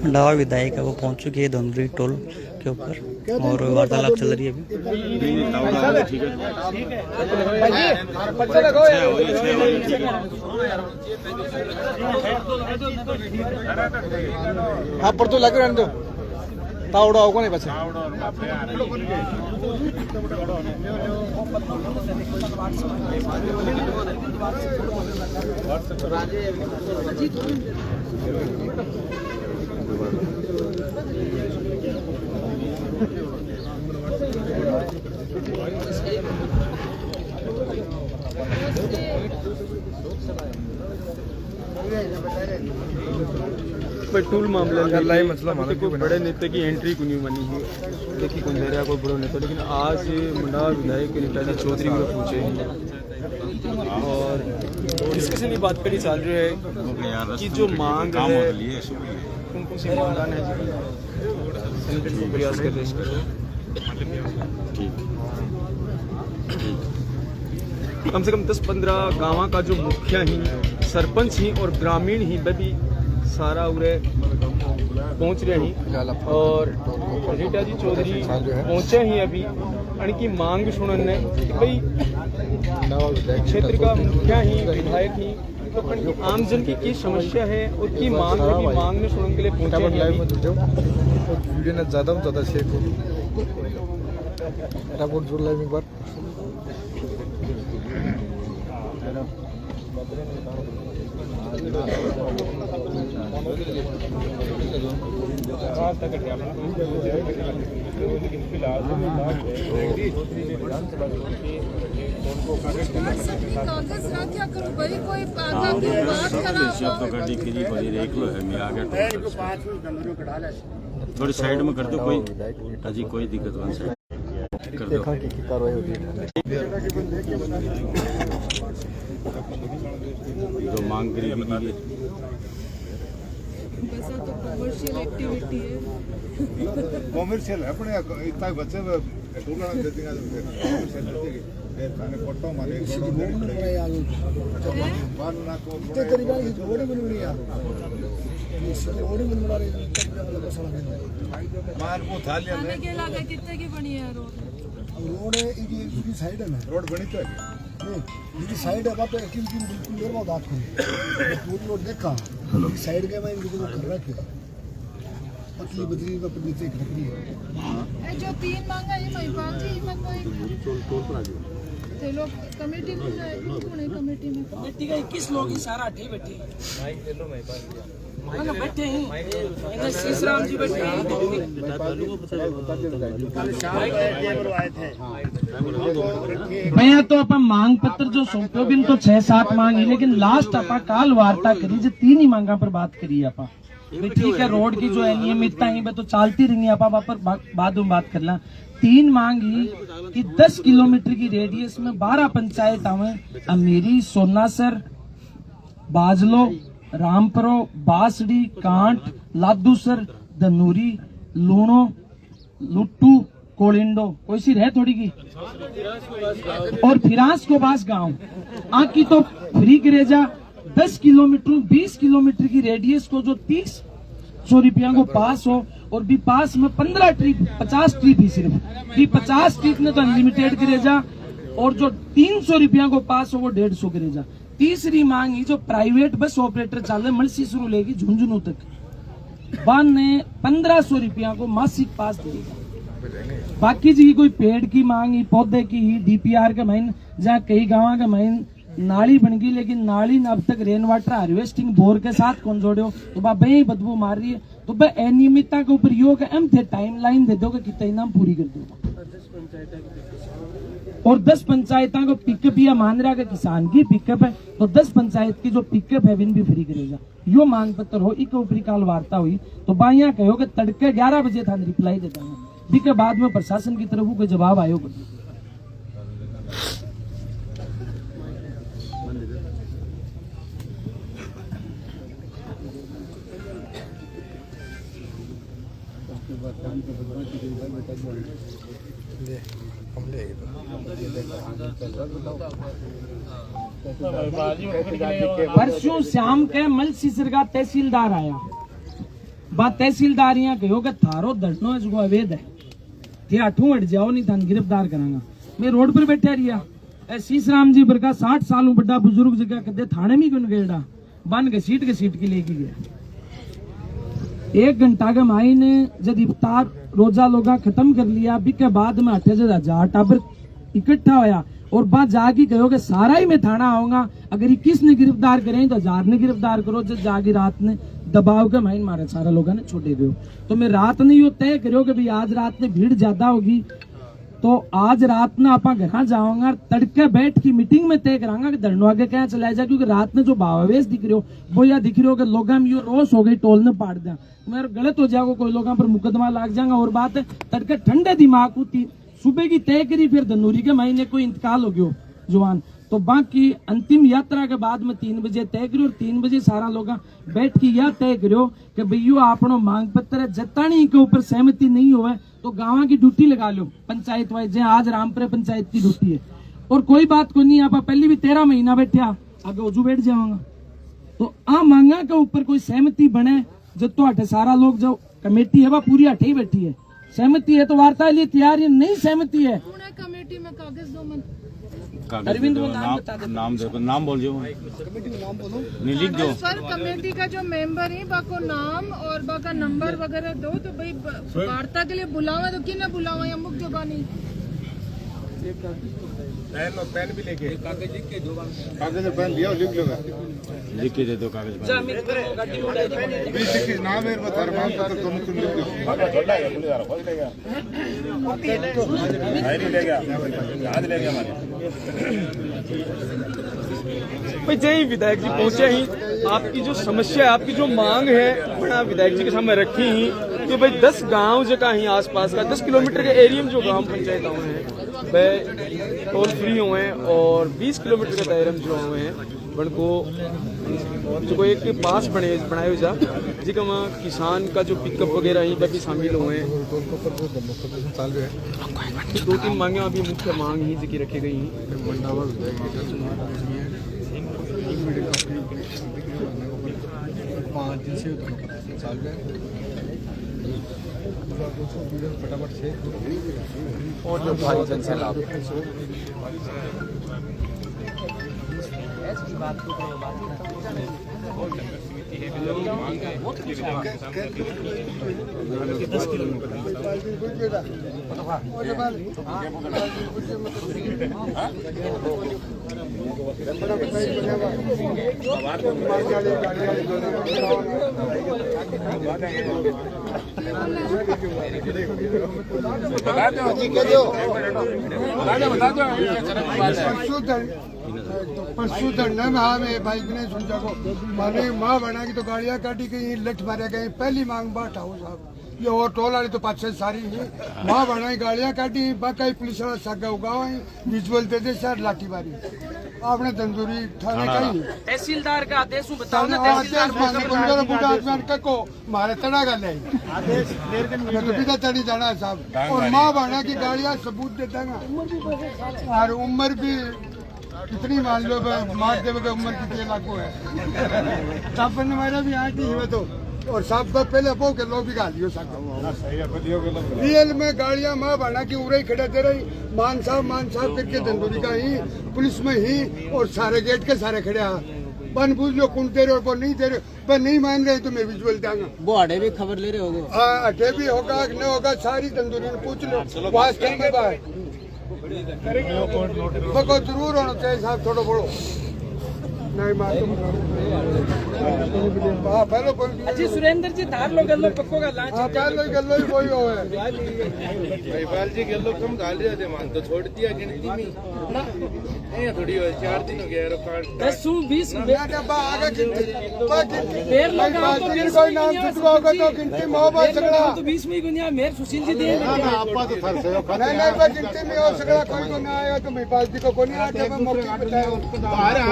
मंडावा विधायक है वो पहुंच चुकी है धंधुरी टोल के ऊपर और वार्तालाप चल रही है अभी। हाँ पर तो लग रहा है तावड़ा होगा नहीं बच्चे टूल मामले में मसला माना कोई बड़े नेता की एंट्री को नहीं मानी है देखिए कौन दे रहा कोई बड़ो नेता लेकिन आज मंडावा विधायक के नेता चौधरी में पूछे और किसी से नहीं बात करी चल रही है कि जो मांग है कौन सी मांग है प्रयास कर रहे हैं कम से कम 10-15 गाँव का जो मुखिया ही सरपंच ही और ग्रामीण ही वे भी सारा उरे पहुंच रहे हैं और रीटा जी चौधरी पहुंचे ही अभी उनकी मांग सुनने कि भाई क्षेत्र का मुखिया ही विधायक ही तो आमजन की समस्या है उसकी मांग ने सुनने के लिए पहुंचे वीडियो ने ज़्यादा शेयर को जोड़ लाइव एक बार थोड़ी साइड में कर दो कोई अजी कोई दिक्कत बन साइड कर दो कार्रवाई होती है जो मांग गरीबी की है तो कमर्शियल एक्टिविटी है कमर्शियल है अपने इतना बच्चे टूला देती हैं थाने पट्टो माने मान ना को इतने तरीका की रोड बन रही है रोड बन रही है मार को था लिया थाने के इलाके कितने की बनी है रोड इसकी साइड है ना रोड बनी तो नहीं इसकी साइड है बात एक्टिविटी बिल्कुल देर बाद आपको पूरी रोड देखा साइड के मैं इनको कर रखे पतली बदली का नीचे खड़ी है जो 3 मांगा ये महिपाल जी में कोई ते लोग कमेटी में कौन है कमेटी में कमेटी का 21 लोग ही सारा अठे बैठे माइक ले लो महिपाल बैठे हैं इधर सीसराम जी बैठे हैं मैं तो अपन मांग पत्र जो सौंपो बिन तो 6-7 मांग है लेकिन लास्ट अपा काल वार्ता करी जो 3 ही मांगा पर बात करी अपा ठीक है रोड की जो अनियमितता है तो चलती रहेंगी अपा पर बाद में बात कर ला 3 मांग ही कि 10 किलोमीटर की रेडियस में 12 पंचायत आवे अमीरी सोनासर बाजलो रामपुरो बासड़ी कांट लादूसर धनूरी लूणो लुट्टू कोलिंडो कोई सी रह थोड़ी की और फिरांस को बास गांव आकी तो फ्री करेजा 10 किलोमीटर 20 किलोमीटर की रेडियस को जो 30 रुपया को पास हो और भी पास में 15 ट्रिप 50 ट्रिप ही सिर्फ भी 50 ट्रिप ने तो अनलिमिटेड करेजा और जो 300 रुपया को पास हो वो 150 करेजा। तीसरी मांग ही जो प्राइवेट बस ऑपरेटर चाले मलसी शुरू लेगी झुंझुनू तक बान ने 1500 रुपया को मासिक पास देगा। बाकी जी कोई पेड़ की मांग ही पौधे की ही डीपीआर के महीन जहाँ कई गाँव के महीन नाली बन गई लेकिन नाली ने अब तक रेन वाटर हार्वेस्टिंग बोर के साथ कौन जोड़ो तो बाबा ही बदबू मार रही है तो भाई अनियमितता के ऊपर योग एम थे टाइम लाइन दे दोगे कितना इनाम पूरी कर दो और 10 पंचायतों को पिकअप या मान रहा किसान की पिकअप है तो 10 पंचायत की जो पिकअप है विन भी फ्री करेगा। यो मांग पत्र हो एक ऊपरी काल वार्ता हुई तो बाइया कहो कि तड़के 11 बजे था रिप्लाई देता हूँ के बाद में प्रशासन की तरफ कोई जवाब आयो परसों शाम के मल सीसर का तहसीलदार आया बात तहसीलदार यहाँ कहो कि थारो धरनो है जो अवैध है, थे अठू हट जाओ नहीं थान गिरफ्तार करांगा। मैं रोड पर बैठा रिया, शीशराम जी बरका 60 सालों बड़ा बुजुर्ग जगह कदे थाने में क्यों गेड़ा बन के सीट की लेके गया। 1 घंटा के मायने जब इफ्तार रोजा लोगा खत्म कर लिया, बिके बाद में 8000 टाबर इकट्ठा होया और बात जाके कहो कि सारा ही मैं थाना आऊंगा, अगर 21 ने गिरफ्तार करें तो 1000 ने गिरफ्तार करो। जब जाके रात ने दबाव के माइन मारे सारा लोगों ने छोटे गयो। तो मैं रात ने यो तय करो कि भाई आज रात में भीड़ ज्यादा होगी तो आज रात में आप घर जाऊंगा, तड़के बैठ की मीटिंग में तय करांगा कि धरनो आगे क्या चलाया जाए, क्योंकि रात में जो भावावेश दिख रहे हो वो या दिख रहे हो कि लोग में यो रोस हो गई टोल ने पाड़ दिया, मेरा गलत हो जाएगा, कोई लोगों पर मुकदमा लाग जाएगा। और बात है तड़के ठंडे दिमाग को सुबह की तय करी, फिर धनूरी के महीने कोई इंतकाल हो गयो जवान, तो बाकी अंतिम यात्रा के बाद में 3 बजे तय करो और 3 बजे सारा लोग बैठ के यह तय करो कि भैया आपनो मांग पत्र जतानी के ऊपर सहमति नहीं हुआ तो गाँव की ड्यूटी लगा लो पंचायत वाइज, जहाँ आज रामपुर पंचायत की ड्यूटी है। और कोई बात को नहीं, आप पहले भी 13 महीना बैठा आगे उजू बैठ जाऊंगा। तो आ मांगा के ऊपर कोई सहमति बने, जब तो हटे सारा लोग जो कमेटी है वह पूरी हटे ही बैठी है, सहमति है तो वार्ता लिए तैयार है, नहीं सहमति है कमेटी में कागज दो मत अरविंद नाम देखो, नाम बोल जो नहीं लिख दो। सर कमेटी का जो मेंबर है बाको नाम और बाका नंबर वगैरह दो, तो भाई वार्ता के लिए बुलावा तो किन बुलावा या मुख्य बानी पेन भी लेके कागज लिख के दो, कागज पेन लिया लिख लो, लिख के दे दो कागज नाम है बता भाई जय विधायक जी पहुंचे ही, आपकी जो समस्या है, आपकी जो मांग है बड़ा विधायक जी के सामने रखी ही कि भाई 10 गांव जगह ही आसपास का 10 किलोमीटर के एरिया में जो ग्राम पंचायत हैं वह टोल फ्री हुए हैं और 20 किलोमीटर के दायरे में जो हुए हैं बनको जो एक पास बनाए हुए जा जिसका वहाँ किसान का जो पिकअप वगैरह ही भी शामिल हुए हैं। 2-3 मांगे अभी मुख्य मांग ही जिकी रखी गई हैं। और जो भारी जनसैलाब परसों में बाइक ने सुन जाको माने माँ बना की तो गाड़ियाँ काटी गई, लठ मारे गए। पहली मांग बात आओ साहब, ये और टोल वाली तो पाछे सारी ही माँ बनाई गाड़ियाँ काटी, बाकी पुलिस वाला सागा उगावा विजुअल दे दे सर लाठी मारी आपने तंदूरी थाने कही तहसीलदार का आदेश बताओ ना, तहसीलदार को मारे तड़ा कर ले तो पिता चढ़ी जाना है साहब। और माँ बना की गाड़ियाँ सबूत दे देगा और उम्र भी कितनी मान लो मार देवे का उम्र कितने लाखों है तब मेरा भी आज नहीं हुआ तो। और सब पहले वो के लोग भी गालियो रियल में गाड़ियां माँ बना की उड़े खड़ा दे रही मान साहब करके तंदूरी का ही पुलिस में ही और सारे गेट के सारे खड़े बन पूछ लो कौन दे रहे हो नहीं दे रहे पर नहीं मान रहे तो मैं विजुअल दूंगा। वो अड्डे भी खबर ले रहे होगे? हाँ अड्डे भी होगा न होगा सारी तंदूरी में पूछ लो वास्तव में बात जरूर होना चाहिए साहब थोड़ा बड़ो नहीं मालूम। जी सुरेंद्र जी धार लो गल्लो पक्को का लांच गल्लो ही वही हो है भाईपाल जी गल्लो कम डाल रहे थे मान तो छोड़ दिया गिनती में ये थोड़ी 4 दिन हो गया रिकॉर्ड 10-20 आगे कोई नाम छुटवाओगे तो गिनती में होगा सगड़ा तो 20 में गुनिया मेर सुशील जी दे आपा तो फर्क है नहीं गिनती में हो सगड़ा कोई को ना आएगा तो भाईपाल जी को नहीं आते मैं मौके बताया बाहर आ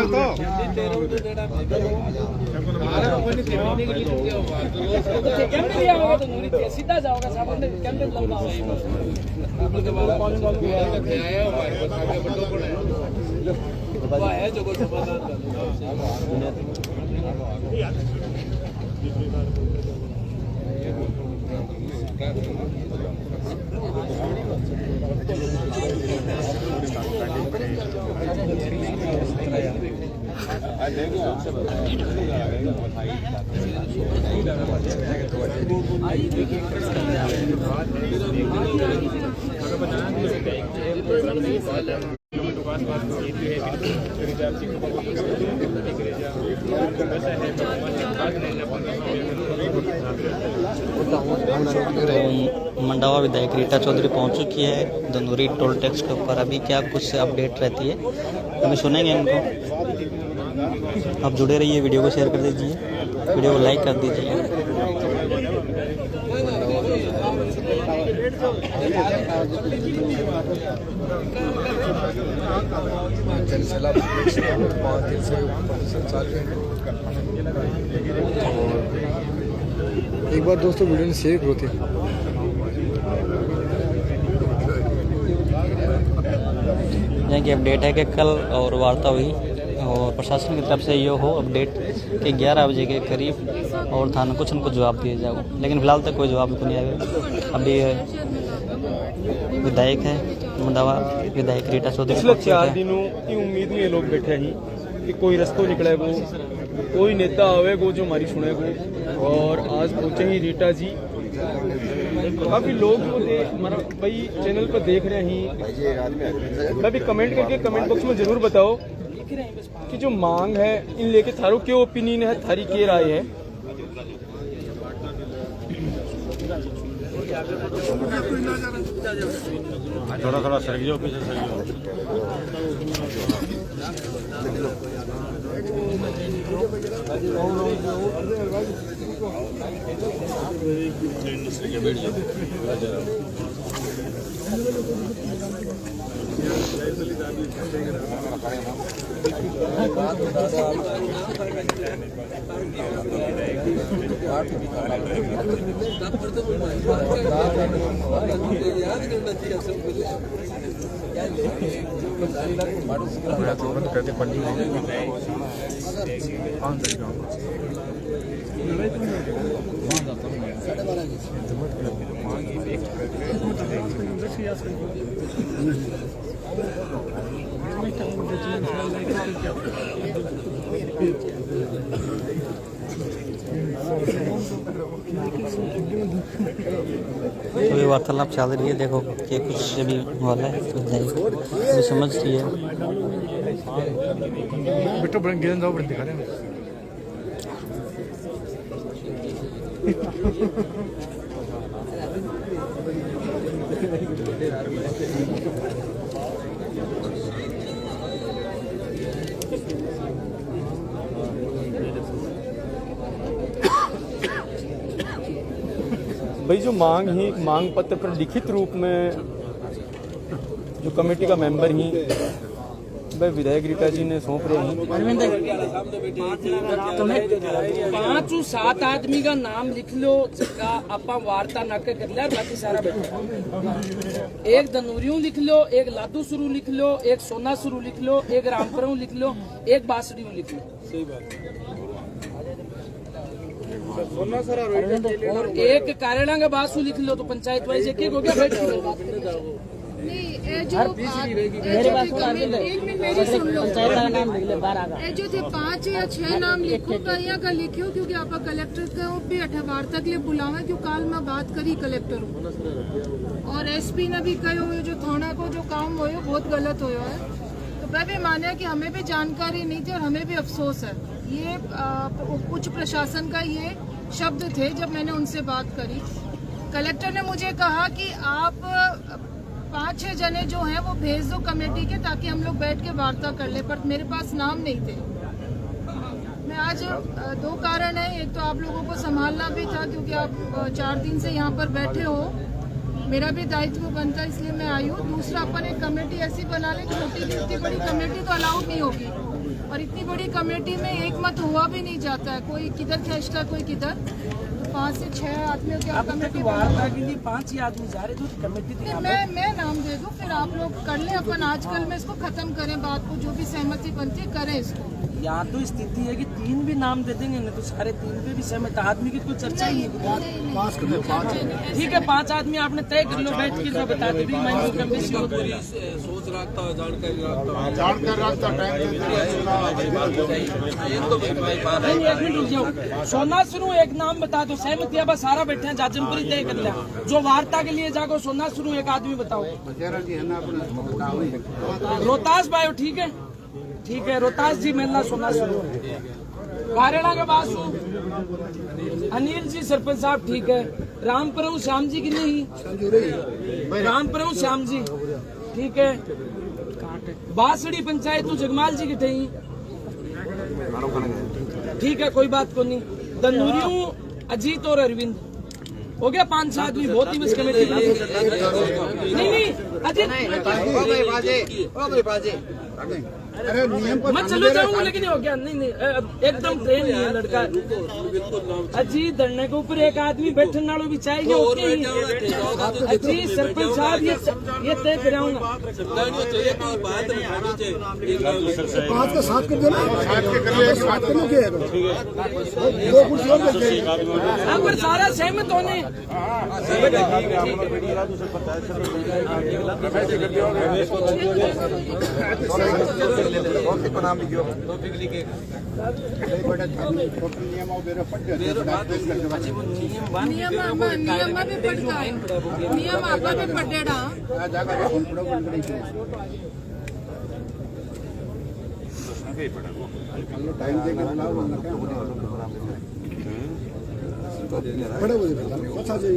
तो सीधा जाओगा साहब कैमरे है जो तो मंडावा विधायक रीटा चौधरी पहुंच चुकी है धनौरी टोल टैक्स के ऊपर। अभी क्या कुछ अपडेट रहती है अभी सुनेंगे इनको। आप जुड़े रहिए, वीडियो को शेयर कर दीजिए, वीडियो को लाइक कर दीजिए। एक बार दोस्तों वीडियो ने शेयर करो थे। यहाँ की अपडेट है कि कल और वार्ता हुई और प्रशासन की तरफ से ये हो अपडेट कि 11 बजे के करीब और थाना कुछ न कुछ जवाब दिया जाएगा, लेकिन फिलहाल तक कोई जवाब नहीं आया। अभी विधायक है मंडावा विधायक रीटा चौधरी पिछले 4 दिनों की उम्मीद में ये लोग बैठे हैं कि कोई रास्ता निकलेगो, कोई नेता आवेगो जो हमारी सुनेगो। और आज पहुंचे ही रीटा जी। काफी लोग हमारा भाई चैनल पर देख रहे हैं। मैं भी कमेंट करके कमेंट बॉक्स में जरूर बताओ कि जो मांग है इन लेके थारो क्या ओपिनियन है, थारी क्या राय है। थोड़ा थोड़ा सरगियो पीछे सरगियो। तो ये वार्तालाप चल रही है। देखो कि कुछ अभी वाला है तो अभी समझ रही है। दिखा रहे हैं। भाई जो मांग ही मांग पत्र पर लिखित रूप में जो कमेटी का मेंबर ही भाई विधायक रीटा जी ने सौंप रहे हैं। 5-7 आदमी का नाम लिख लो जिसका आपा वार्ता न कर लिया, बाकी सारा बैठा। एक धनौरियों लिख लो, एक लादू शुरू लिख लो, एक सोना शुरू लिख लो, एक रामपुरों लिख लो, एक बासड़ियों लिख लो। सही बात। और एक कारेला का बासु लिख लो तो पंचायत वाइज एक हो गया। नहीं ये जो मेरी सुन लो, ये जो थे 5 या 6 नाम लिखो कहीं का लिखियो, क्योंकि आप कलेक्टर का भी वार्ता के लिए बुलावे, क्यों काल मैं बात करी कलेक्टर और एसपी ने भी कहो जो थाना को जो काम हो बहुत गलत हो है। तो मैं भी माने कि हमें भी जानकारी नहीं थी और हमें भी अफसोस है। ये उच्च प्रशासन का ये शब्द थे जब मैंने उनसे बात करी। कलेक्टर ने मुझे कहा कि आप 5-6 जने जो हैं वो भेज दो कमेटी के, ताकि हम लोग बैठ के वार्ता कर ले, पर मेरे पास नाम नहीं थे। मैं आज 2 कारण है, एक तो आप लोगों को संभालना भी था क्योंकि आप 4 दिन से यहाँ पर बैठे हो, मेरा भी दायित्व बनता है इसलिए मैं आई हूँ। दूसरा अपन एक कमेटी ऐसी बना ले, छोटी की इतनी बड़ी कमेटी तो अलाउड नहीं होगी, और इतनी बड़ी कमेटी में एक मत हुआ भी नहीं जाता है, कोई किधर खींचता कोई किधर। तो 5 से 6 आदमियों की कमेटी वार्ता के लिए 5 ही आदमी जा रहे थे कमेटी। मैं नाम दे दूं, फिर आप लोग कर ले, अपन आजकल में इसको खत्म करें, बात को जो भी सहमति बनती है करें इसको। यहाँ तो स्थिति है कि 3 भी नाम दे देंगे ना तो सारे 3 पे भी सहमत, आदमी की कोई चर्चा ही नहीं। पास कर लो, पास ठीक है 5 आदमी आपने तय कर लो बैठ के, जो बता दे भी मैं कम बेसी हो तो सोच रखता है जानकारी एक मिनट रुक जाओ। सोना शुरू एक नाम बता दो, सहमति है बस सारा बैठे हैं जाजमपुरी तय कर लिया। जो वार्ता के लिए जागो सोना शुरू एक आदमी बताओ। रोहतास भाई ठीक है, ठीक है रोहतास जी मेला सोना शुरू। कारेड़ा के बासु अनिल जी सरपंच साहब ठीक है। रामपुरम श्याम जी की नहीं, रामपुरम श्याम जी ठीक है। बासड़ी पंचायत जगमाल जी की थी ठीक है, कोई बात को नहीं। दनूरियों अजीत और अरविंद हो गया 5-6 आदमी, बहुत ही बस कमेटी नहीं अजीत मैं चलो जाऊंगा लेकिन हो गया नहीं एकदम ट्रेन नहीं है लड़का। अजीत धरने के ऊपर एक आदमी बैठने वालों भी चाहिए ओके ही। अजीत सरपंच साहब ये तय कराऊंगा 5 का 7 कर देना, 7 करने के 2 कुर्सी और हाँ पर सारा सहमत होने। नियम आपा भी पढ़ेड़ा बड़े बड़े अच्छा जी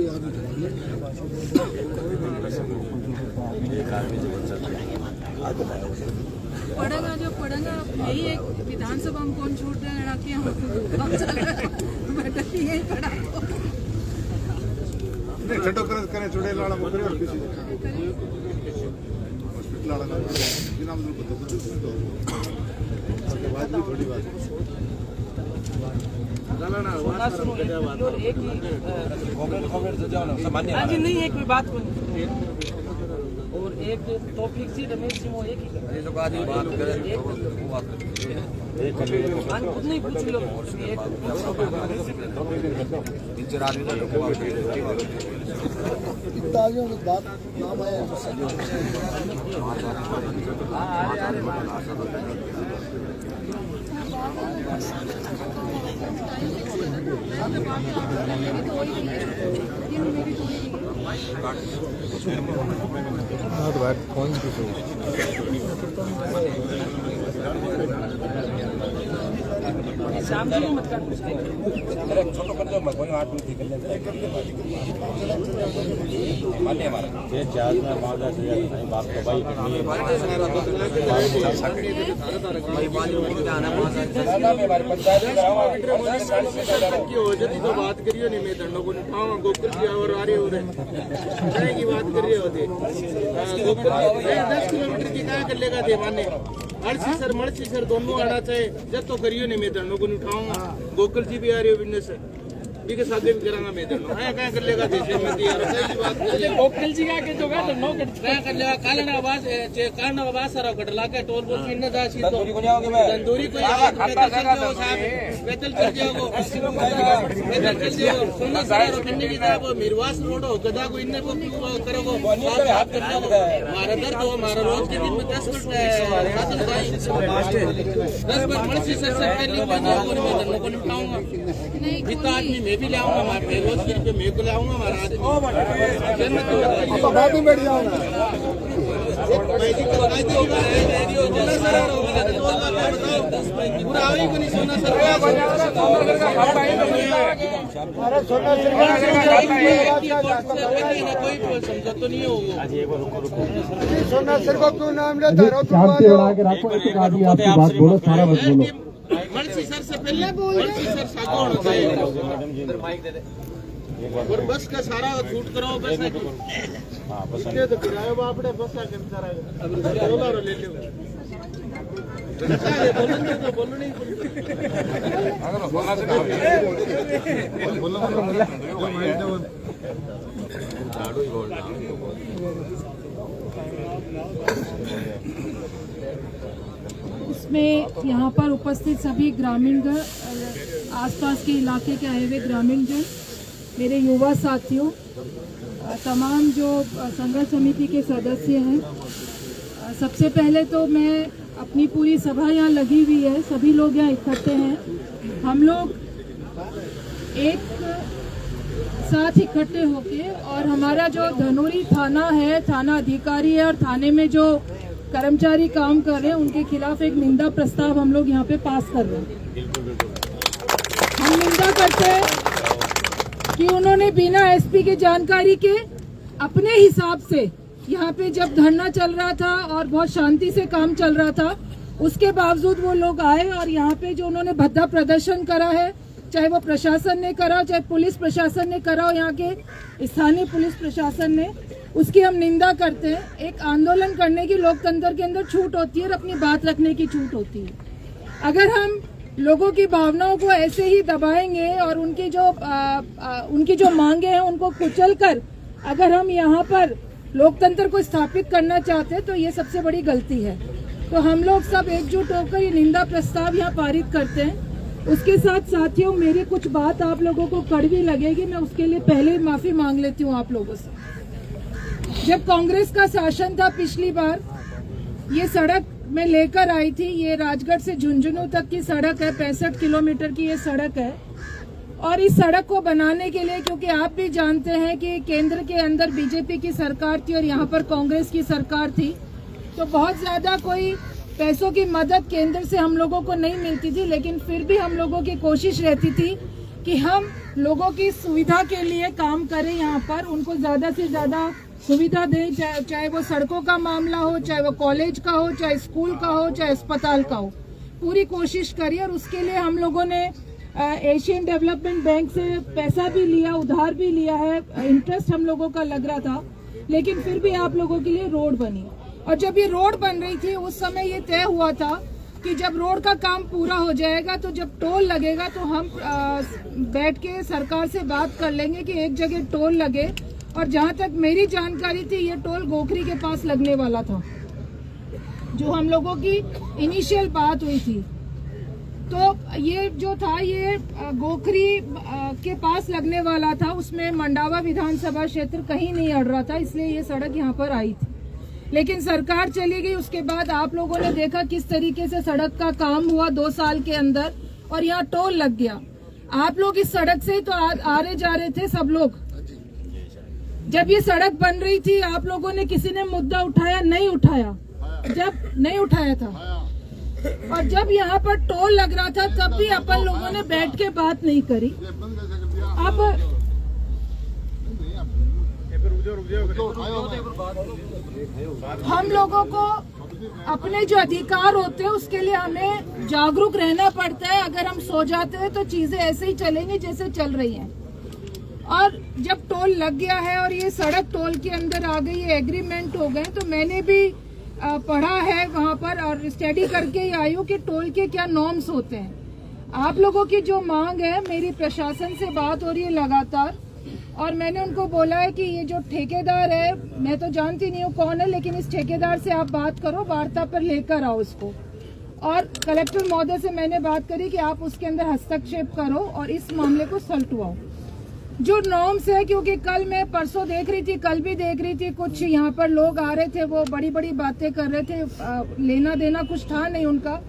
पढ़ेगा जो पढ़ेगा यही एक विधानसभा में कौन छूट रहे हैं कि हम बेटा यही पढ़ा ठंडो करे चुड़ैल वाला मुकरी और किसी हॉस्पिटल वाला नाम को तो बात भी थोड़ी बात हाँ जी नहीं एक भी बात को नहीं। और एक तौफीक जी रमेश जी वो एक ही खुद नहीं पूछ लो बात नाम है शाम जी मत कर तो बात करियो नहीं मैं धंधों को उठाऊंगा गोकुल की और आ रही हो रहे की बात कर रहे होते गोकुल 10 किलोमीटर की क्या कर लेगा देवाने मर्सी सर दोनों आना चाहे जब तो करियो नहीं मैं धंधों को उठाऊंगा गोकुल जी भी आ रही हो बिजनेस के साथ भी करांगा मैं धंधों क्या कर लेगा देश में गोकुल जी का के जो का नो कर कर लेगा कालना आवाज कारण आवाज सारा कट ला के टोल बोल किन्ना दासी तो तंदूरी को जाओगे मैं तंदूरी को वेतल चल जाओगे वेतल चल जाओगे सोना सारा ठंडी की तरह वो मिरवास रोड हो गदा को इन्ने को करोगे हाथ कर लो मारा दर्द हो मारा रोज के दिन में 10 बार मर्सी सर पहली बार जाओगे मैं धंधों को निपटाऊंगा जितना आदमी मैं भी ले आऊंगा मैं रोज के पे मैं को ले आऊंगा महाराज बाद में बैठ जाऊंगा पूरा आई को नहीं सोना सर कोई समझा तो नहीं होगा सोना सर को क्यों नाम लेता रहो तुम आपकी बात बोलो सारा मत बोलो मर्सी सर से पहले मर्सी सर साथ होना चाहिए और बस का सारा छूट कराओ बस है हां बस है तो किराया बापड़े बस का सारा अब डॉलर ले लो बोलने तो बोलो नहीं अगर बोलना से बोलो झाड़ू ही बोल इसमें यहाँ पर उपस्थित सभी ग्रामीण आसपास के इलाके के आए हुए ग्रामीण जन, मेरे युवा साथियों, तमाम जो संघर्ष समिति के सदस्य हैं। सबसे पहले तो मैं अपनी पूरी सभा यहाँ लगी हुई है, सभी लोग यहाँ इकट्ठे हैं। हम लोग एक साथ इकट्ठे होके और हमारा जो धनोरी थाना है, थाना अधिकारी है और थाने में जो कर्मचारी काम कर रहे हैं उनके खिलाफ एक निंदा प्रस्ताव हम लोग यहाँ पे पास कर रहे हैं। हम निंदा करते हैं कि उन्होंने बिना एसपी की जानकारी के अपने हिसाब से यहाँ पे जब धरना चल रहा था और बहुत शांति से काम चल रहा था, उसके बावजूद वो लोग आए और यहाँ पे जो उन्होंने भद्दा प्रदर्शन करा है, चाहे वो प्रशासन ने करा, चाहे पुलिस प्रशासन ने करा हो, यहाँ के स्थानीय पुलिस प्रशासन ने, उसकी हम निंदा करते हैं। एक आंदोलन करने की लोकतंत्र के अंदर छूट होती है और अपनी बात रखने की छूट होती है। अगर हम लोगों की भावनाओं को ऐसे ही दबाएंगे और उनकी जो मांगे हैं उनको कुचल कर अगर हम यहाँ पर लोकतंत्र को स्थापित करना चाहते हैं तो ये सबसे बड़ी गलती है। तो हम लोग सब एकजुट होकर ये निंदा प्रस्ताव यहाँ पारित करते हैं। उसके साथ साथियों, मेरी कुछ बात आप लोगों को कड़वी लगेगी, मैं उसके लिए पहले माफी मांग लेती हूँ आप लोगों से। जब कांग्रेस का शासन था पिछली बार, ये सड़क मैं लेकर आई थी। ये राजगढ़ से झुंझुनू तक की सड़क है, 65 किलोमीटर की ये सड़क है। और इस सड़क को बनाने के लिए, क्योंकि आप भी जानते हैं कि केंद्र के अंदर बीजेपी की सरकार थी और यहाँ पर कांग्रेस की सरकार थी, तो बहुत ज्यादा कोई पैसों की मदद केंद्र से हम लोगों को नहीं मिलती थी, लेकिन फिर भी हम लोगों की कोशिश रहती थी कि हम लोगों की सुविधा के लिए काम करें, यहाँ पर उनको ज्यादा से ज्यादा सुविधा दें, चाहे वो सड़कों का मामला हो, चाहे वो कॉलेज का हो, चाहे स्कूल का हो, चाहे अस्पताल का हो, पूरी कोशिश करी। और उसके लिए हम लोगों ने एशियन डेवलपमेंट बैंक से पैसा भी लिया, उधार भी लिया है, इंटरेस्ट हम लोगों का लग रहा था, लेकिन फिर भी आप लोगों के लिए रोड बनी। और जब ये रोड बन रही थी उस समय ये तय हुआ था कि जब रोड का काम पूरा हो जाएगा तो जब टोल लगेगा तो हम बैठ के सरकार से बात कर लेंगे कि एक जगह टोल लगे। और जहां तक मेरी जानकारी थी ये टोल गोखरी के पास लगने वाला था, जो हम लोगों की इनिशियल बात हुई थी। तो ये जो था ये गोखरी के पास लगने वाला था, उसमें मंडावा विधानसभा क्षेत्र कहीं नहीं अड़ रहा था, इसलिए ये सड़क यहाँ पर आई थी। लेकिन सरकार चली गई, उसके बाद आप लोगों ने देखा किस तरीके से सड़क का काम हुआ 2 साल के अंदर और यहाँ टोल लग गया। आप लोग इस सड़क से तो आ रहे जा रहे थे सब लोग। जब ये सड़क बन रही थी आप लोगों ने किसी ने मुद्दा उठाया? नहीं उठाया। जब नहीं उठाया था और जब यहाँ पर टोल लग रहा था तब भी अपन लोगों ने बैठ के बात नहीं करी। अब हम लोगों को अपने जो अधिकार होते हैं उसके लिए हमें जागरूक रहना पड़ता है। अगर हम सो जाते हैं तो चीजें ऐसे ही चलेंगी जैसे चल रही हैं। और जब टोल लग गया है और ये सड़क टोल के अंदर आ गई है, एग्रीमेंट हो गए, तो मैंने भी पढ़ा है वहाँ पर और स्टडी करके ही आई हूँ कि टोल के क्या नॉर्म्स होते हैं। आप लोगों की जो मांग है, मेरी प्रशासन से बात हो रही है लगातार और मैंने उनको बोला है कि ये जो ठेकेदार है, मैं तो जानती नहीं हूँ कौन है, लेकिन इस ठेकेदार से आप बात करो, वार्ता पर लेकर आओ इसको। और कलेक्टर महोदय से मैंने बात करी कि आप उसके अंदर हस्तक्षेप करो और इस मामले को सलटवाओ। जो नॉर्म्स है, क्योंकि कल मैं परसों देख रही थी, कल भी देख रही थी, कुछ यहाँ पर लोग आ रहे थे, वो बड़ी बड़ी बातें कर रहे थे, लेना देना कुछ था नहीं उनका।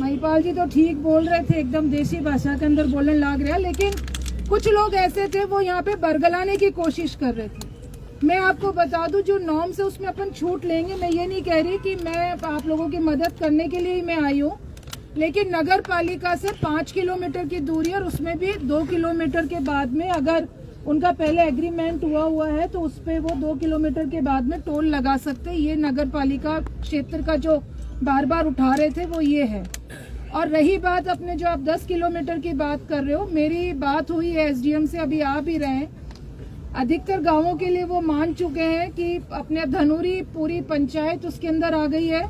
महिपाल जी तो ठीक बोल रहे थे, एकदम देसी भाषा के अंदर बोलने लग रहा, लेकिन कुछ लोग ऐसे थे वो यहाँ पे बरगलाने की कोशिश कर रहे थे। मैं आपको बता दूं, जो नॉर्म्स है उसमें अपन छूट लेंगे। मैं ये नहीं कह रही कि मैं आप लोगों की मदद करने के लिए ही मैं आई हूँ, लेकिन नगर पालिका से 5 किलोमीटर की दूरी और उसमें भी 2 किलोमीटर के बाद में अगर उनका पहले एग्रीमेंट हुआ है तो उस पे वो 2 किलोमीटर के बाद में टोल लगा सकते हैं। ये नगर पालिका क्षेत्र का जो बार बार उठा रहे थे वो ये है। और रही बात अपने जो आप 10 किलोमीटर की बात कर रहे हो, मेरी बात हुई है एसडीएम से, अभी आ भी रहे हैं। अधिकतर गांवों के लिए वो मान चुके हैं कि अपने धनूरी पूरी पंचायत उसके अंदर आ गई है,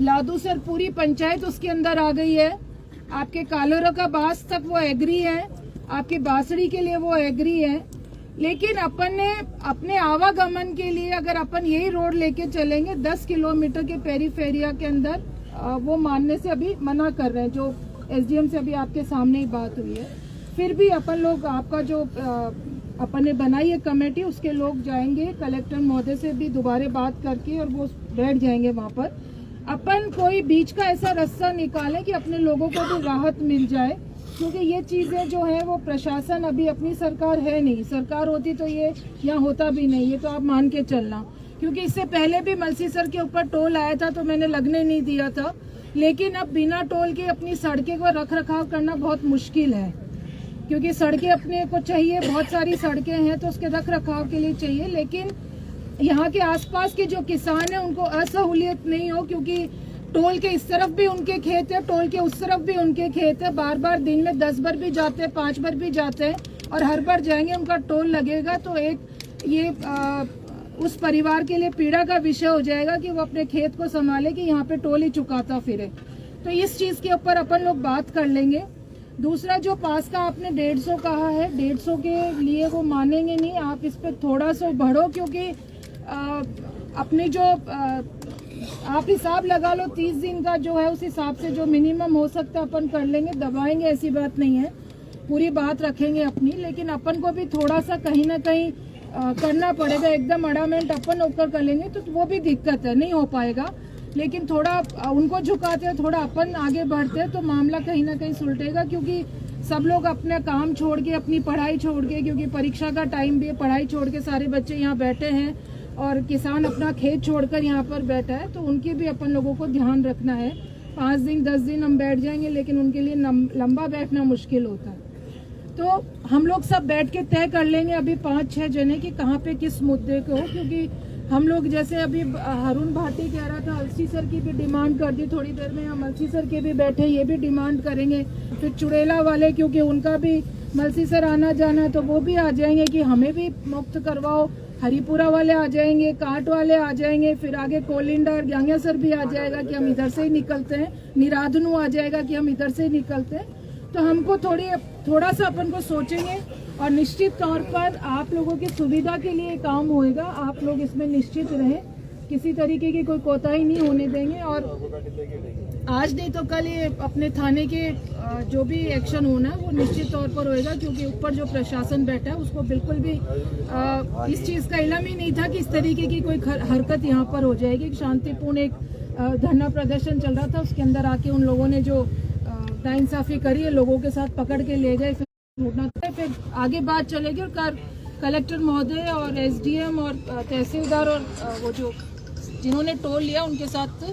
लादूसर पूरी पंचायत उसके अंदर आ गई है, आपके कालोरा का बास तक वो एग्री है, आपके बासड़ी के लिए वो एग्री है। लेकिन अपन ने अपने आवागमन के लिए अगर अपन यही रोड लेके चलेंगे 10 किलोमीटर के पेरीफेरिया के अंदर वो मानने से अभी मना कर रहे हैं, जो एसडीएम से अभी आपके सामने ही बात हुई है। फिर भी अपन लोग आपका जो अपन ने बनाई है कमेटी, उसके लोग जाएंगे कलेक्टर महोदय से भी दोबारा बात करके और वो बैठ जाएंगे वहाँ पर। अपन कोई बीच का ऐसा रास्ता निकालें कि अपने लोगों को भी राहत मिल जाए, क्योंकि ये चीज़ें जो है वो प्रशासन अभी अपनी सरकार है नहीं, सरकार होती तो ये यहाँ होता भी नहीं, ये तो आप मान के चलना। क्योंकि इससे पहले भी मलसीसर के ऊपर टोल आया था तो मैंने लगने नहीं दिया था, लेकिन अब बिना टोल के अपनी सड़कें को रख रखाव करना बहुत मुश्किल है, क्योंकि सड़कें अपने को चाहिए, बहुत सारी सड़कें हैं तो उसके रख रखाव के लिए चाहिए। लेकिन यहाँ के आसपास के जो किसान हैं उनको असहूलियत नहीं हो, क्योंकि टोल के इस तरफ भी उनके खेत है, टोल के उस तरफ भी उनके खेत है, बार बार दिन में 10 बार भी जाते हैं, 5 बार भी जाते हैं और हर बार जाएंगे उनका टोल लगेगा। तो एक ये उस परिवार के लिए पीड़ा का विषय हो जाएगा कि वो अपने खेत को संभाले कि यहाँ पे टोल ही चुकाता फिरे। तो इस चीज के ऊपर अपन लोग बात कर लेंगे। दूसरा जो पास का आपने 150 कहा है, 150 के लिए वो मानेंगे नहीं, आप इस पे थोड़ा सा बढ़ो, क्योंकि अपने जो आप हिसाब लगा लो 30 दिन का जो है, उस हिसाब से जो मिनिमम हो सकता है अपन कर लेंगे, दबाएंगे ऐसी बात नहीं है, पूरी बात रखेंगे अपनी। लेकिन अपन को भी थोड़ा सा कहीं ना कहीं करना पड़ेगा, एकदम अड़ामेंट अपन होकर कर लेंगे तो वो भी दिक्कत है, नहीं हो पाएगा। लेकिन थोड़ा उनको झुकाते हैं, थोड़ा अपन आगे बढ़ते हैं तो मामला कहीं ना कहीं सुलटेगा, क्योंकि सब लोग अपना काम छोड़ के, अपनी पढ़ाई छोड़ के, क्योंकि परीक्षा का टाइम भी है, पढ़ाई छोड़ के सारे बच्चे यहाँ बैठे हैं और किसान अपना खेत छोड़कर यहाँ पर बैठा है, तो उनकी भी अपन लोगों को ध्यान रखना है। 5 दिन 10 दिन हम बैठ जाएंगे, लेकिन उनके लिए लंबा बैठना मुश्किल होता है। तो हम लोग सब बैठ के तय कर लेंगे अभी 5-6 जने कि कहाँ पे किस मुद्दे को, क्योंकि हम लोग जैसे अभी हरुण भाटी कह रहा था, अलसी सर की भी डिमांड कर दी, थोड़ी देर में हम अलसी सर के भी बैठे, ये भी डिमांड करेंगे। फिर चुड़ैला वाले, क्योंकि उनका भी मलसी सर आना जाना है, तो वो भी आ जाएंगे कि हमें भी मुक्त करवाओ। हरिपुरा वाले आ जाएंगे, काट वाले आ जाएंगे, फिर आगे कोलिंडा और ग्यांग्या सर भी आ जाएगा कि हम इधर से ही निकलते हैं, निराधनु आ जाएगा कि हम इधर से ही निकलते हैं। तो हमको थोड़ा सा अपन को सोचेंगे और निश्चित तौर पर आप लोगों की सुविधा के लिए काम होएगा। आप लोग इसमें निश्चित रहें, किसी तरीके की कोई कोताही नहीं होने देंगे। और आज नहीं तो कल ये अपने थाने के जो भी एक्शन होना है वो निश्चित तौर पर होएगा, क्योंकि ऊपर जो प्रशासन बैठा है उसको बिल्कुल भी इस चीज़ का इल्म ही नहीं था कि इस तरीके की कोई हरकत यहाँ पर हो जाएगी। शांतिपूर्ण एक धरना प्रदर्शन चल रहा था, उसके अंदर आके उन लोगों ने जो नाइंसाफी करी है, लोगों के साथ पकड़ के ले गए, फिर आगे बात चलेगी। और कलेक्टर महोदय और एसडीएम और तहसीलदार और वो जो जिन्होंने टोल लिया उनके साथ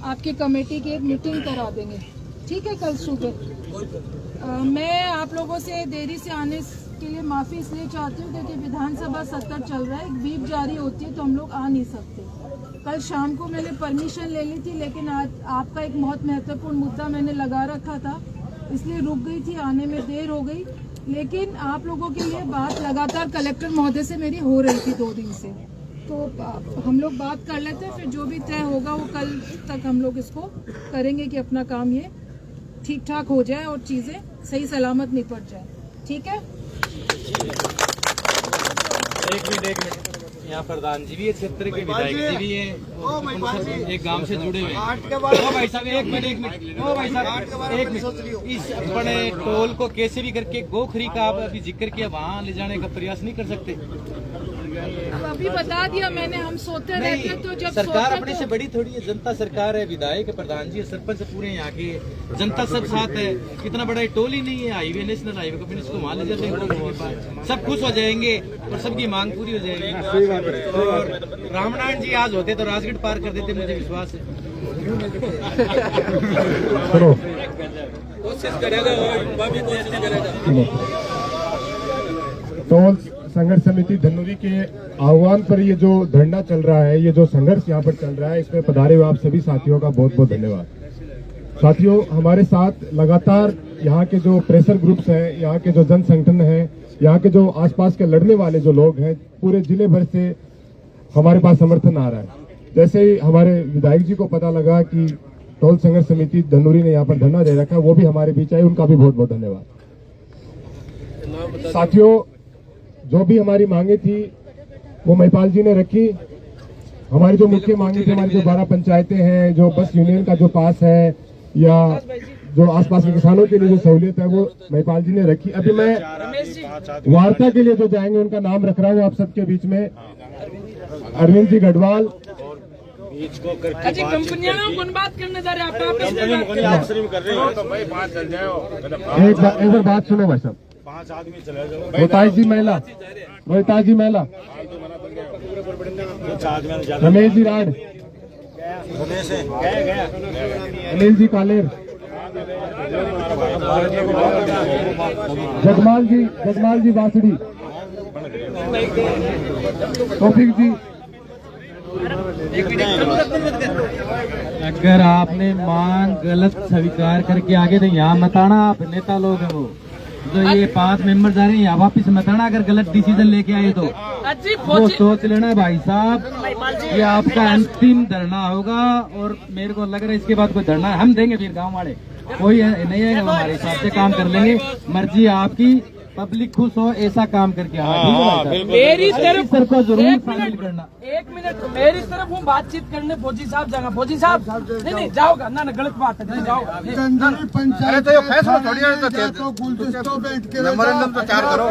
आपकी कमेटी की एक मीटिंग करा देंगे, ठीक है, कल सुबह। मैं आप लोगों से देरी से आने के लिए माफ़ी इसलिए चाहती हूँ क्योंकि विधानसभा सत्र चल रहा है, एक बीप जारी होती है तो हम लोग आ नहीं सकते। कल शाम को मैंने परमिशन ले ली थी, लेकिन आज आपका एक बहुत महत्वपूर्ण मुद्दा मैंने लगा रखा था, इसलिए रुक गई थी, आने में देर हो गई। लेकिन आप लोगों के लिए बात लगातार कलेक्टर महोदय से मेरी हो रही थी 2 दिन से, तो हम लोग बात कर लेते हैं, फिर जो भी तय होगा वो कल तक हम लोग इसको करेंगे कि अपना काम ये ठीक ठाक हो जाए और चीज़ें सही सलामत निपट जाए, ठीक है। एक मिनट यहाँ प्रधान जी भी है, क्षेत्र के विधायक जी भी हैं, एक गांव से जुड़े हुए हैं। ओ भाई साहब एक मिनट, ओ भाई साहब एक मिनट, इस बड़े टोल को कैसे भी करके गोखरी का आप अभी जिक्र किया, वहाँ ले जाने का प्रयास नहीं कर सकते? अब अभी बता दिया मैंने, हम सोते रहते तो जब सरकार अपने से बड़ी थोड़ी है, जनता सरकार है, विधायक प्रधान जी सरपंच पूरे यहाँ के, जनता सब साथ है। इतना बड़ा टोल ही नहीं है, हाईवे नेशनल हाईवे को इसको वहाँ ले जाते हैं, सब खुश हो जाएंगे और सबकी मांग पूरी हो जाएगी। और रामनारायण जी आज होते तो राजगढ़ पार कर देते, मुझे विश्वास है। कोशिश करेगा। टोल संघर्ष समिति धनौरी के आह्वान पर ये जो धरना चल रहा है, ये जो संघर्ष यहाँ पर चल रहा है, इसमें पधारे हुए आप सभी साथियों का बहुत बहुत धन्यवाद। साथियों, हमारे साथ लगातार यहाँ के जो प्रेशर ग्रुप्स हैं, यहाँ के जो जन संगठन हैं, यहाँ के जो आसपास के लड़ने वाले जो लोग हैं, पूरे जिले भर से हमारे पास समर्थन आ रहा है। जैसे ही हमारे विधायक जी को पता लगा कि टोल संघर्ष समिति धनौरी ने यहाँ पर धरना दे रखा है, वो भी हमारे बीच आए, उनका भी बहुत बहुत धन्यवाद। साथियों, जो भी हमारी मांगे थी वो महिपाल जी ने रखी। हमारी जो मुख्य मांगे थी, हमारी जो 12 पंचायतें हैं, जो बस यूनियन का जो पास है या जो आसपास के किसानों के लिए जो सहूलियत है, वो महिपाल जी ने रखी। अभी मैं वार्ता के लिए जो जाएंगे उनका नाम रख रहा हूँ आप सबके बीच में। अरविंद जी गढ़वाल। अच्छी कंपनियां कौन बात करने जा रहे हैं? आप आपस में बात कर रहे हो। एक बार बात सुनो भाई साहब। 5 आदमी चले जाओ। रोहतास जी महिला, रोहतास जी महिला, रमेश जी राड, अनिल जी कालेर, जगमाल जी बांसुड़ी, तौफीक जी। अगर आपने मांग गलत स्वीकार करके आगे तो यहाँ मत आना, आप नेता लोग हैं वो जो ये 5 मेंबर जा रहे हैं, यहाँ वापिस मत आना अगर गलत डिसीजन लेके आए तो। वो सोच लेना भाई साहब, ये आपका अंतिम धरना होगा और मेरे को लग रहा है इसके बाद कोई धरना हम देंगे फिर गांव वाले, कोई नहीं आएगा, हमारे हिसाब से काम कर लेंगे। मर्जी आपकी, पब्लिक खुश हो ऐसा काम करके आना। मेरी तरफ सर को जरूर शामिल करना। 1 मिनट मेरी तरफ हूँ बातचीत करने। फौजी साहब जाना, फौजी साहब नहीं जाओगा ना, गलत बात है, नहीं जाओगा। पंचायत तो फैसला थोड़ी है, तो गुलदस्तों बैठ के मेमोरेंडम तो तैयार करो,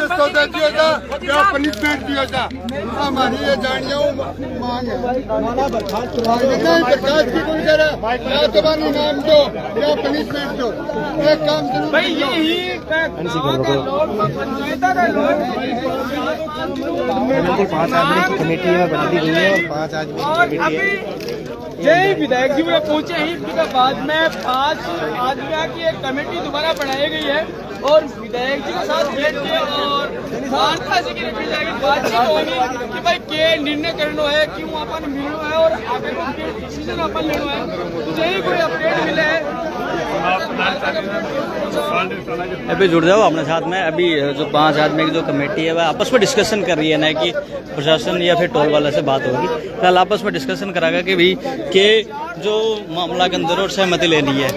क्या पनिशमेंट दिया था। हमारी ये जानियों मांग है, बर्खास्त की कोई कह रहा है, तुम्हारी नाम दो क्या पनिशमेंट दो, एक काम करो भाई यही बिल्कुल 5 आदमी की कमेटी में बना दी गई है और 5 आदमी की कमेटी है। जय विधायक जी में पहुंचे ही बाद में 5 आदमियों की एक कमेटी दोबारा बनाई गई है और विधायक जी के साथ बैठ के और वार्ता से बातचीत होगी कि भाई के निर्णय करना है, क्यों अपन मिलना है और आगे को डिसीजन अपन लेना है। यही कोई अपडेट मिले है अभी जुड़ जाओ अपने साथ में। अभी जो 5 आदमी की जो कमेटी है वह आपस में डिस्कशन कर रही है ना कि प्रशासन या फिर टोल वाले से बात होगी, कल आपस में डिस्कशन कराएगा कि भाई के जो मामला के अंदर और सहमति लेनी है।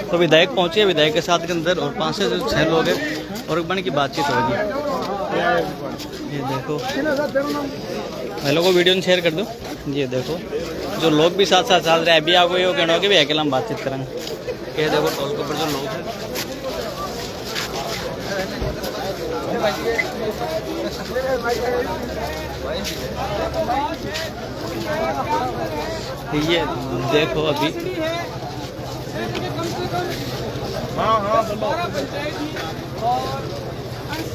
तो विधायक पहुंचे, विधायक के साथ के अंदर और 5 से 6 लोग हैं और बन की बातचीत होगी। ये देखो मैं लोगों को वीडियो में शेयर कर दो। ये देखो जो लोग भी साथ साथ चल रहे हैं, अभी आपको ये कहना हो कि भाई अकेला हम बातचीत करेंगे। ये देखो टोल के ऊपर जो लोग हैं, ये देखो अभी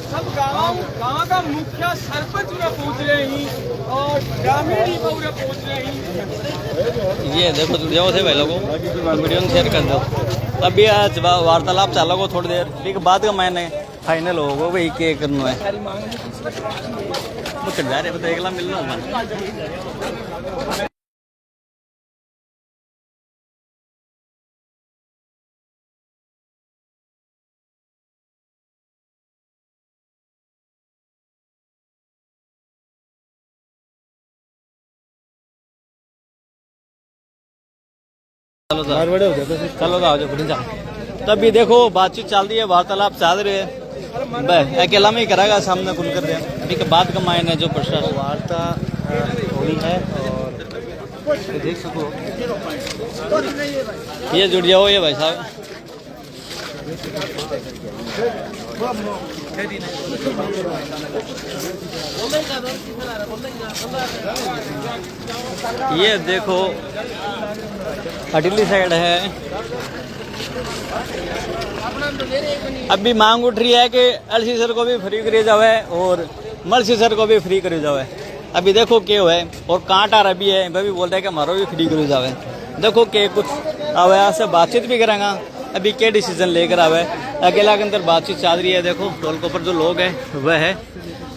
सब गाँव का मुखिया सरपंच पूरा पहुँच रहे हैं और ग्रामीण ही पूरा पहुँच रहे हैं। ये देखो जुड़ जाओ थे भाई लोगों को वीडियो में शेयर कर दो। अभी आज वार्तालाप चालू हो थोड़ी देर, फिर बाद का मैंने फाइनल होगा भाई के करना है। तो जा रहे बता एकला मिलना होगा। चलो तो आओ जाओ। तभी देखो बातचीत चल रही है, वार्तालाप चल रही है, अकेला में ही करेगा सामने खुल कर दे। अभी के बाद का मायने जो प्रशासन वार्ता हुई है और देख सको ये जुड़ जाओ। ये भाई साहब ये देखो अटली साइड है। अभी मांग उठ रही है कि एलसी सर को भी फ्री करी जावे और मलसी सर को भी फ्री करी जावे। अभी देखो क्या हुआ है और कांटा रहा है, वह भी बोल रहा है कि हमारा भी फ्री करी जावे। देखो के कुछ अब से बातचीत भी करेंगे, अभी क्या डिसीजन लेकर आवे। अकेला के अंदर बातचीत चल रही है। देखो टोल के ऊपर जो लोग हैं वह है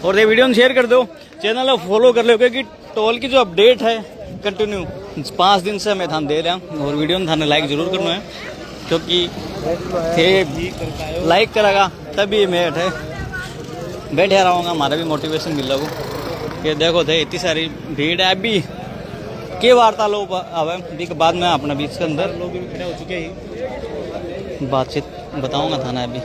और ये वीडियो में शेयर कर दो, चैनल को फॉलो कर लो क्योंकि टोल की जो अपडेट है कंटिन्यू 5 दिन से मैं थान दे रहा हूँ और वीडियो में थाने लाइक जरूर करना है क्योंकि थे लाइक करेगा तभी मैं बैठे रहूँगा, हमारा भी मोटिवेशन मिल रहा कि देखो थे इतनी सारी भीड़ है। अभी के वार्ता लोग आवे के बाद में अपने बीच के अंदर लोग भी खड़े हो चुके हैं, बातचीत बताऊँगा थाना अभी।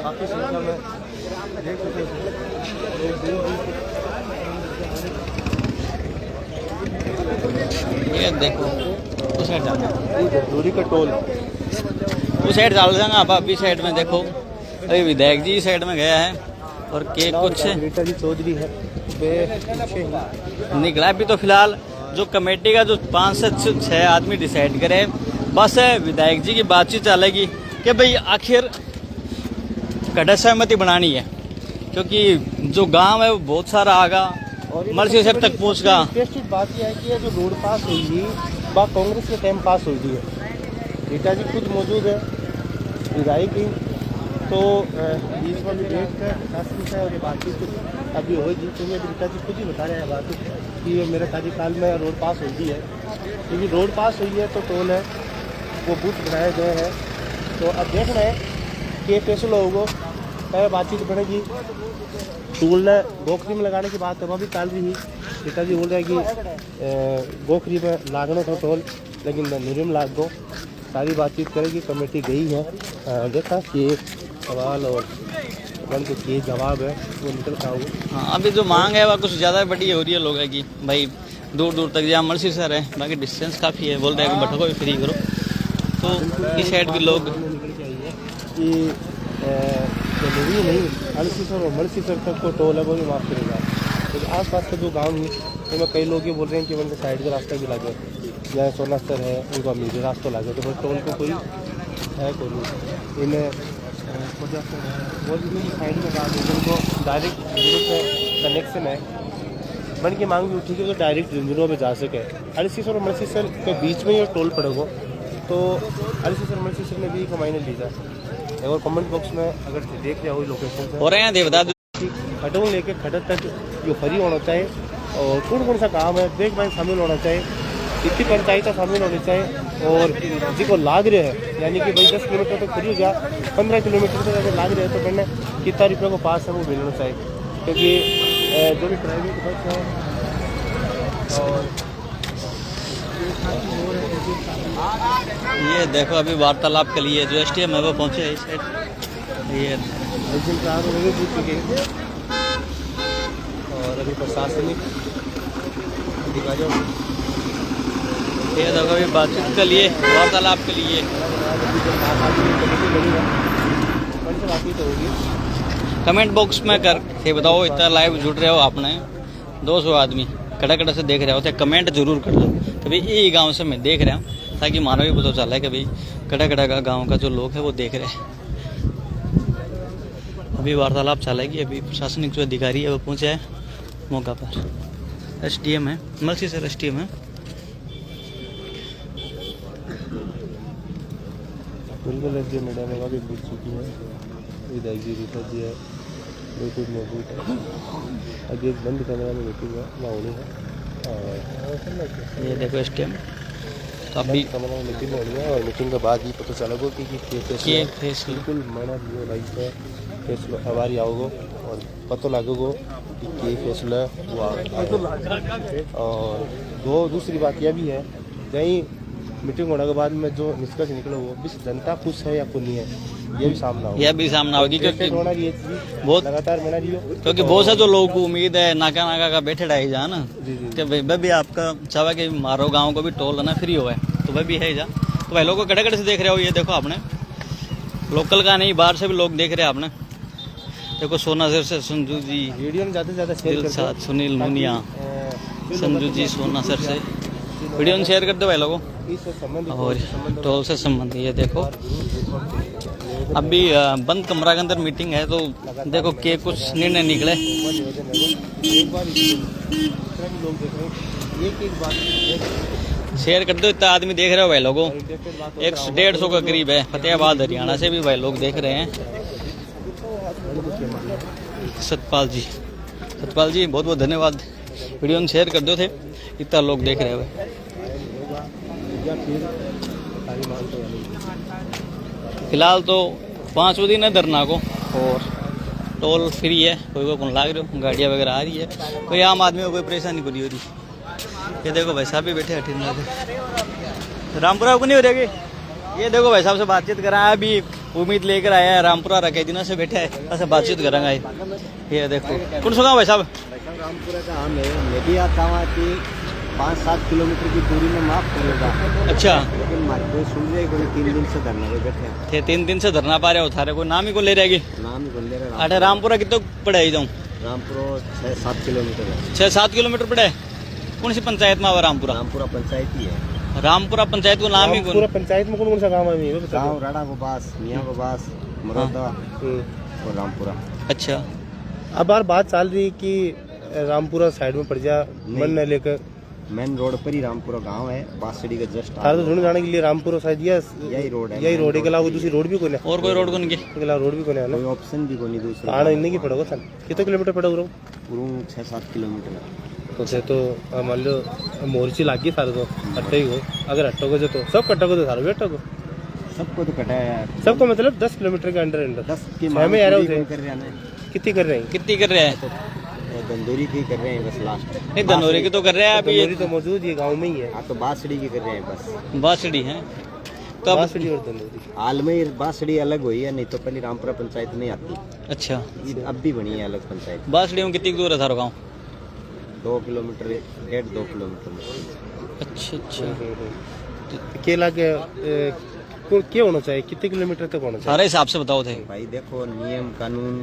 ये देखो उस साइड जाना दूरी का टोल उस साइड डाल जाएंगे आप अभी साइड में देखो अभी विधायक जी साइड में गया है और केक कुछ रीटा जी चौधरी है निकला भी तो फिलहाल जो कमेटी का जो 5 से 6 आदमी डिसाइड करे बस विधायक जी की बातचीत चलेगी कि भाई आखिर कड़ा सहमति बनानी है क्योंकि जो गांव है वो बहुत सारा आगा मर्सी साहब तक पहुंचगा। इंटरेस्टेड बात यह है कि ये जो रोड पास हुई थी वह कांग्रेस के टाइम पास हुई थी रीटा जी खुद मौजूद है विधायक ही तो इस वाली डेट का शासन है और बातचीत अभी होगी क्योंकि रीटा जी खुद ही बता रहे हैं बात कि ये मेरे कार्यकाल में रोड पास हुई है क्योंकि रोड पास हुई है तो टोल है वो बूथ बनाए गए हैं तो अब देख रहे हैं कि फैसला होगा क्या बातचीत बनेगी टूल गोखरी में लगाने की बात है वह भी टाल रही रीटा जी बोल रहे हैं कि गोखरी में लागना था टोल लेकिन धनुरी में लाग दो सारी बातचीत करेगी कमेटी गई है देखा कि सवाल और मन के ये जवाब है वो निकल का होगा। हाँ अभी जो मांग है वह कुछ ज़्यादा बड़ी हो रही है लोगों की भाई दूर दूर तक जहाँ मर्सी सर है बाकी डिस्टेंस काफ़ी है बोल रहे हैं कि बटको भी फ्री करो तो इस साइड भी लोग कि नहीं अमृतसर और अमृतसर तक को टोल है वो भी माफ़ करेगा तो आस पास के जो गाँव हैं उनमें कई लोग ये बोल रहे हैं कि उनके साइड का रास्ता भी लगे जहाँ सोनासर है उनको अमीर रास्ता लगे तो टोल को कोई है कोई नहीं इन्हें वो साइड में बात है उनको डायरेक्ट कनेक्शन है मन की मांग भी उठी कि तो डायरेक्ट झुंझुनू में जा सके अमृतसर और अमृतसर के बीच में ये टोल पड़ेगा तो अमृतसर अमृतसर ने भी कमाई ली था और कमेंट बॉक्स में अगर देख रहे हो लोकेशन हो रहे हैं देवदास खडों लेके खडक तक जो फ्री होना चाहिए और कौन कौन सा काम है देख भाई शामिल होना चाहिए इतनी पंचायत शामिल होनी चाहिए और जिसको लाग रहे हैं यानी कि भाई 10 किलोमीटर तक फ्री हो गया 15 किलोमीटर तक अगर लाग रहे हैं तो मैंने कितना रुपये को पास है वो मिलना चाहिए क्योंकि जो भी प्राइवेट बस है और ये देखो अभी वार्तालाप के लिए जो STM है वो पहुंचे है इस साइड ये पूछ चुके और अभी प्रशासनिक अधिकारियों ये देखो अभी बातचीत के लिए वार्तालाप के लिए कमेंट बॉक्स में करके बताओ इतना लाइव जुड़ रहे हो आपने 200 आदमी कड़ा कड़ा से देख रहे होते कमेंट जरूर कर दो कभी ये गांव से मैं देख रहा हूँ ताकि मानो भी पता चला है कि भाई कड़ा कड़ा का गाँव का जो लोग है वो देख रहे हैं। अभी वार्तालाप चलेगी अभी प्रशासनिक जो अधिकारी है वो पहुँचा है मौका पर STM है मर्सी सर STM है बिल्कुल एस डी मीडिया में भी पूछ चुकी है विधायक जी रीटा जी है बिल्कुल मौजूद है अभी एक बंद करने वाली मीटिंग है वहाँ होनी है ये देखो STM तो अभी मीटिंग होनी है और मीटिंग के बाद ही पता चलेगा कि फैसला बिल्कुल मना दिए भाई से फैसला हमारी आओगे और पता लगेगा कि फैसला हुआ और दूसरी बात यह भी है कहीं मीटिंग होने के बाद में जो निष्कर्ष निकला वो भी जनता खुश है या नहीं है ये भी सामना होगी क्योंकि बहुत लगातार बना रही हो क्योंकि बहुत से जो लोगों को उम्मीद है नाका नाका का बैठे रह जा ना कि भाई भी आपका चाहे कि मारो गाँव को भी टोल ना फ्री हो तो वह भी है जा तो भाई लोगों को कड़े कड़े से देख रहे हो ये देखो आपने लोकल का नहीं बाहर से भी लोग देख रहे हैं आपने देखो सोनासर से संजू जी वीडियो में ज़्यादा से ज़्यादा सुनील मुनिया संजू जी सोनासर से वीडियो में शेयर कर दो भाई लोगों और टोल से संबंध ये देखो अभी बंद कमरा के अंदर मीटिंग है तो देखो के कुछ निर्णय निकले शेयर कर दो इतना आदमी देख रहे हो भाई लोगों 150 का करीब है फतेहाबाद हरियाणा से भी भाई लोग देख रहे हैं सतपाल जी बहुत बहुत धन्यवाद वीडियो में शेयर कर दो थे इतना लोग देख रहे हैं फिलहाल तो 5 दिन है धरना को और टोल फ्री है कोई कौन लाग रहे हो गाड़ियाँ वगैरह आ रही है कोई आम आदमी को कोई परेशानी पूरी हो रही ये देखो भाई साहब भी बैठे हठी रामपुरा को नहीं हो रहे ये देखो भाई साहब से बातचीत करा है, अभी उम्मीद लेकर आया है, रामपुरा रखे दिनों से बैठे है, ऐसे बातचीत करेंगे। ये देखो कौन सुना भाई साहब? रामपुरा का हम है, मैं भी आता हूँ कि 5-7 किलोमीटर की दूरी में माफ करेगा। अच्छा, लेकिन कोई सुन रहे कोई 3 दिन से धरना पे बैठे थे 3 दिन से धरना पा रहे हो, थारे कोई नाम ही को ले रहेगी। नाम ही बोल ले रहे। अरे रामपुरा कितने पड़े जाऊँ? रामपुरा 6-7 किलोमीटर है। 6-7 किलोमीटर पड़े। कौन सी पंचायत में आवा रामपुरा? रामपुरा पंचायत ही है। रामपुरा पंचायत को नाम ही कौन? पूरा पंचायत में कौन सा गाँव है? गाँव राणा गोबास, मियाँ गोबास, मरौदा और रामपुरा। अच्छा, अब बार बात चल रही कि रामपुरा साइड में पड़ जा, मन न लेकर मेन रोड पर ही रामपुरा गांव है, बांसड़ी का जस्ट तार तो जाने के लिए रामपुरा शायद यही रोड है। यही रोड के अलावा दूसरी रोड भी कोई और कोई रोड को नहीं? के अलावा रोड भी कोई है ना, कोई ऑप्शन भी कोई नहीं दूसरा। आना इन्हीं की पड़ेगा सर। कितने किलोमीटर पड़ा उरो? 6-7 किलोमीटर है। तो मान लो मोर्ची लागी सारे तो अट्टे ही हो, अगर हटोगे तो सब कटोगे तो सारे भी हटोगे, सबको तो कटा है सबको, मतलब 10 किलोमीटर के अंडर 10 की में आ रहा हूँ। कर रहे हैं। कितनी कर रहे हैं? कितनी कर रहे हैं? दंदूरी की कर रहे हैं बस लास्ट। नहीं, धनौरे की तो कर रहे हैं अभी। दंदूरी तो मौजूद ये गांव में ही है। हाँ, तो बांसड़ी की कर रहे हैं बस। बांसड़ी है तो अब बांसड़ी और दंदूरी हाल में बांसड़ी अलग हुई है, नहीं तो पहले रामपुरा पंचायत नहीं आती। अच्छा, ये अब भी बनी है अलग पंचायत। बांसड़ी में कितनी दूर है थारो गाँव? 2 किलोमीटर, 1.5-2 किलोमीटर। अच्छा, केला के क्या होना चाहिए? कितने किलोमीटर तक होना चाहिए? सारे हिसाब से बताओ थे भाई देखो नियम कानून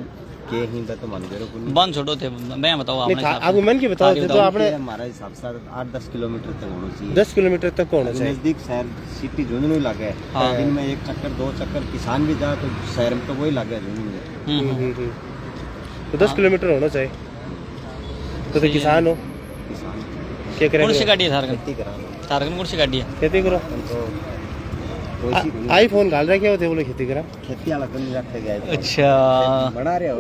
के ही तो मान दे बंद छोड़ो थे, मैं बताओ आपको मन की बताओ तो आपने हमारा हिसाब से 8-10 किलोमीटर तक होना चाहिए। 10 किलोमीटर तक होना चाहिए। नजदीक शहर सिटी झुंझुनू लगे है। हाँ। दिन में 1 चक्कर 2 चक्कर किसान भी जाए तो शहर में तो वही लगे है झुंझुनू में। तो 10 किलोमीटर होना चाहिए। तो किसान हो, किसान क्या करें? कौन सी गाड़ी है थारगन? खेती कराना, थारगन कौन सी गाड़ी है? खेती करो। आईफोन घाल रखे होते बोले खेती करा। खेती वाला कम रखे गए। अच्छा, बना रहे हो।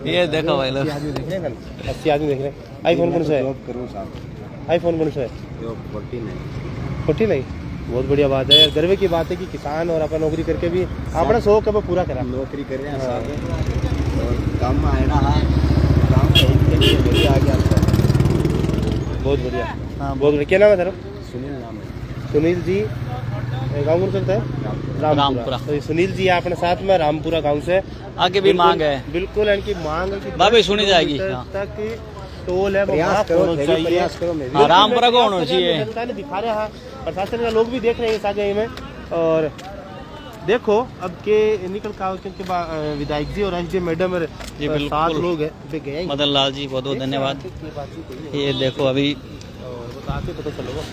ये देखो भाई लोग, 80 आदमी देख रहे हैं। आईफोन कौन सा है? जॉब करूँ साहब। आईफोन कौन सा है? 14 नहीं। बहुत बढ़िया बात है यार, गर्व की बात है कि किसान और अपन नौकरी करके भी अपना शौक है वो पूरा करा। नौकरी कर रहे हैं साहब और काम में आना है, काम के लिए आ गया। बहुत बढ़िया, बहुत बढ़िया। क्या नाम है तेरा? सुनील नाम है। सुनील जी, गाँव कौन सकता है? रामपुरा। तो सुनील जी अपने साथ में रामपुरा गांव से आगे भी मांग है। बिल्कुल इनकी मांग है कि बाबे सुनी जाएगी। तक टोल है वो प्रयास माफ करो, होना चाहिए। प्रयास करो। हाँ, रामपुरा को होना चाहिए। जनता ने दिखा रहा है, प्रशासन का लोग भी देख रहे हैं इस आगे में। और देखो अब के निकल का क्योंकि विधायक जी और एसडी मैडम और 7 लोग है गए। मदन लाल जी बहुत बहुत धन्यवाद। ये देखो अभी पता चलो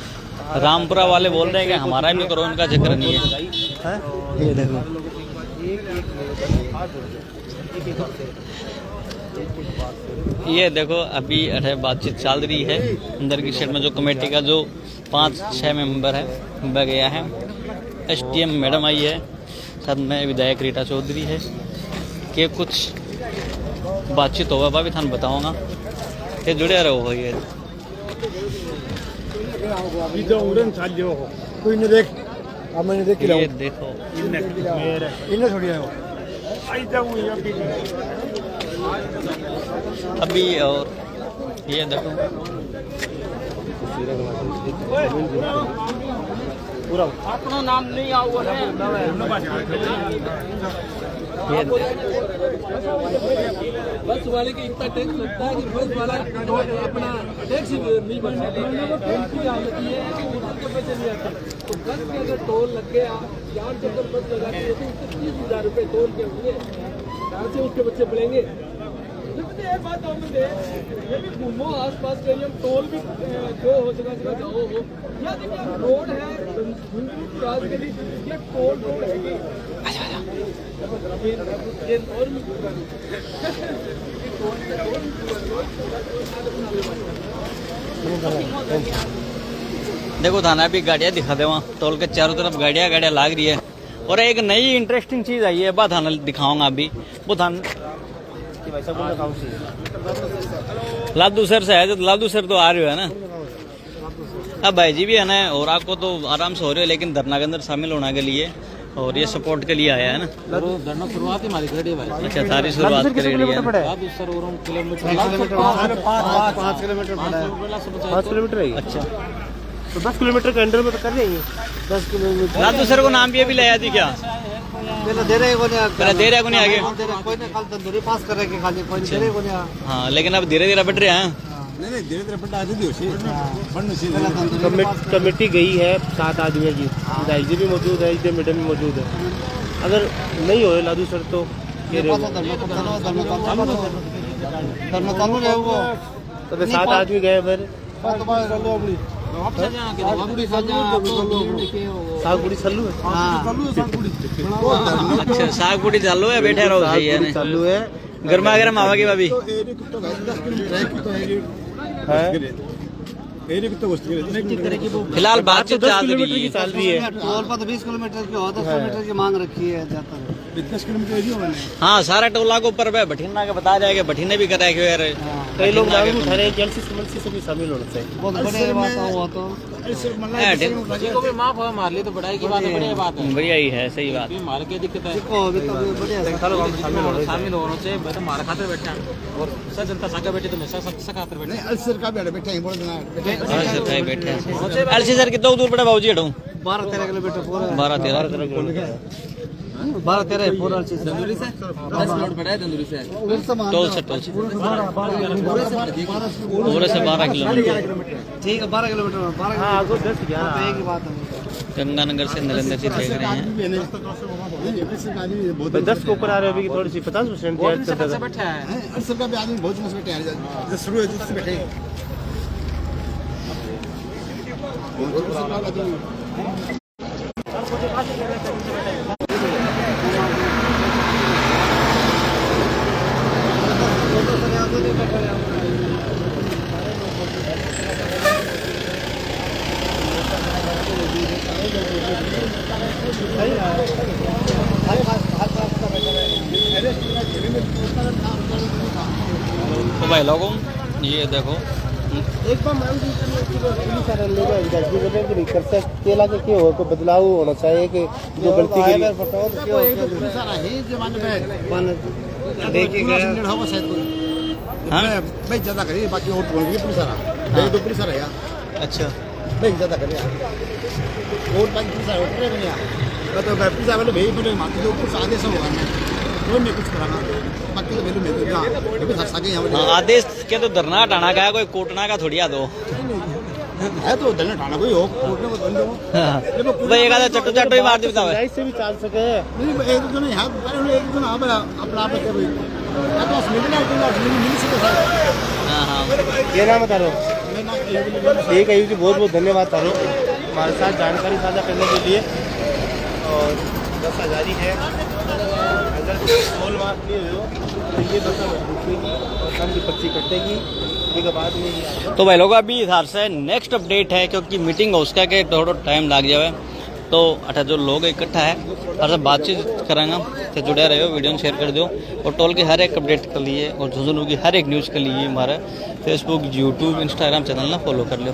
रामपुरा वाले बोल रहे हैं कि हमारा भी करो, उनका जिक्र नहीं है। ये देखो, ये देखो अभी बातचीत चल रही है अंदर की साइड में। जो कमेटी का जो 5-6 मेंबर है वह गया है, एसडीएम मैडम आई है, साथ में विधायक रीटा चौधरी है। कि कुछ बातचीत होगा भाभी थान बताऊंगा, ये जुड़े रहो भाई। ये कोई नहीं देख, अब मैंने देख के ये देखो इन्हें थोड़ी है वो। अभी, और ये देखो पूरा अपना नाम नहीं आओ है। ये बस वाले के इतना टैक्स लगता है कि बस वाला अपना टैक्स नहीं भरने की हालत ये है कि उधर के पैसे नहीं आते। तो बस के अगर टोल लग गया, 4 चक्कर बस लगाते हैं तो उसके 30,000 रुपये टोल के होंगे, कहाँ से उसके बच्चे पड़ेंगे? ये बात ये भी घूमो आस पास के एरिया में, टोल भी जो हो जगह जाओ हो, या देखिए रोड है राजगली, ये टोल रोड है ये और देखो थाना भी गाड़ियाँ दिखा दे, वहाँ टोल के चारों तरफ गाड़ियाँ लाग रही है। और एक नई इंटरेस्टिंग चीज आई है, बात थाना दिखाऊंगा अभी। वो थाना लादू सर से है, लादू सर तो आ रहे हो है ना। अब भाई जी भी है ना, और आपको तो आराम से हो रहे हो, लेकिन धरना के अंदर शामिल होने के लिए और ये सपोर्ट के लिए आया है ना। धरना शुरुआत ही हमारी करेगी भाई। अच्छा, सारी शुरुआत कर रही है। 5 किलोमीटर है। अच्छा, तो 10 किलोमीटर के अंडर में तो कर लेंगे 10 किलोमीटर। लादू सर को नाम भी अभी लाया थी क्या? पहले दे रहे को नहीं, पहले दे रहे को नहीं आगे कोई ने कल तंदूरी पास कर रहे खाली कोई दे रहे को नहीं। हाँ, लेकिन अब धीरे धीरे बढ़ रहे हैं। नहीं धीरे धीरे बढ़ा दी होशी। कमेटी गई है 7 आदमी की, आईजी भी मौजूद है, एसडीएम मैडम भी मौजूद है। अगर नहीं हो लादू सर तो फिर 7 आदमी गए फिर सागपुड़ी चालू है। अच्छा, सागपुड़ी चालू है, बैठे रहो सही है चालू है। गर्मा गर्म आवा की भाभी फिलहाल बातचीत चल रही है। टोल पर 20 किलोमीटर की हो, 10 किलोमीटर की मांग रखी है ज्यादा। 10 किलोमीटर हाँ, सारा टोला को ऊपर बठिना के बता जाएगा, बठिने भी कराए यार। कई लोग मांग उठा रहे हैं कि एलसी से भी शामिल होना चाहिए। बहुत बड़े बात हुआ तो को भी माफ हो मार ली तो बढ़ाई की बात है, बढ़िया बात है, बढ़िया ही है, सही बात। मार के दिक्कत है बढ़िया शामिल होना चाहिए। मैं तो मार खाते बैठे हैं और सब जनता सागा बैठे तो मैं सब खाते बैठे। अलसर का बैठे हैं, बोल देना बैठे अलसी सर कितना दूर पड़ा बाबूजी? हटो 12-13 किलोमीटर पूरा 12-13 किलोमीटर 12-13 पूरा अलसी से 10 किलोमीटर बढ़ा है तंदूरी से टोल से पूरे से 12 किलोमीटर। ठीक है 12 किलोमीटर 12 एक ही बात है। गंगानगर से नरेंद्र जी देख रहे हैं। 10 के ऊपर आ रहे हो अभी थोड़ी सी 50% बैठा है। अलसर का भी आदमी बहुत बैठे हैं, शुरू है जिससे बैठे तो भाई लोगों ये देखो एक बार मान केला के क्यों हो कोई बदलाव होना चाहिए कि जो गलती की भाई ज्यादा करिए बाकी और पुलिस आ रहा पुलिस आ रहा है। अच्छा भाई ज्यादा करिए और बाकी पुलिस आ रहा है तो पुलिस वाले भाई बोले मारते जो कुछ आदेश होगा कोई नहीं कुछ कराना बाकी तो मेरे आदेश के तो धरना हटाना का है, कोई कोटना का थोड़ी आ दो है तो धरना हटाना कोई हो कोटने को दंड हो भाई एक आधा चट्टू चट्टू ही मार दी बताओ इससे भी चल सके। नहीं एक तो नहीं है एक तो ना अपना आप के भाई तो मिलना मिल सके सर। हां हां ये नाम बता लो। ठीक है जी, बहुत बहुत धन्यवाद तारो हमारे साथ जानकारी साझा करने के लिए। और 10,000 है अगर टोल मार्क लिए हो तो ये 10,000 रुकेगी और कम की पर्ची कटेगी के बाद में। तो भाई लोग अभी हिसाब से नेक्स्ट अपडेट है क्योंकि मीटिंग हो उसका के थोड़ा टाइम लग जाए तो अठा जो लोग इकट्ठा है और सब बातचीत करांगा तो जुड़े रहे हो, वीडियो शेयर कर दो और टोल के हर एक अपडेट के लिए और झुंझुनू की हर एक न्यूज़ के लिए हमारा फेसबुक यूट्यूब इंस्टाग्राम चैनल ना फॉलो कर लो।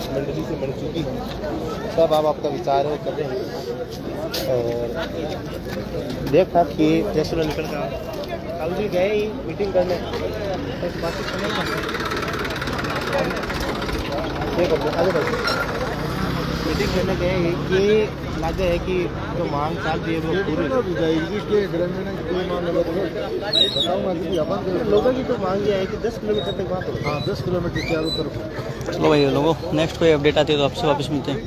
मंडली से बढ़ चुकी है सब आप आपका विचार है कर रहे हैं। और देखा कि जैसे निकल का कल भी गए ही मीटिंग करने बातचीत करने मीटिंग करने गए ही कि लगे है कि जो मांग चाल रही है वो पूरी हो जाएगी कि लोगों की तो मांग ये है कि 10 किलोमीटर तक वहाँ 10 किलोमीटर चारों तरफ। चलो भाई लोगों नेक्स्ट कोई अपडेट आती है तो आपसे वापस मिलते हैं।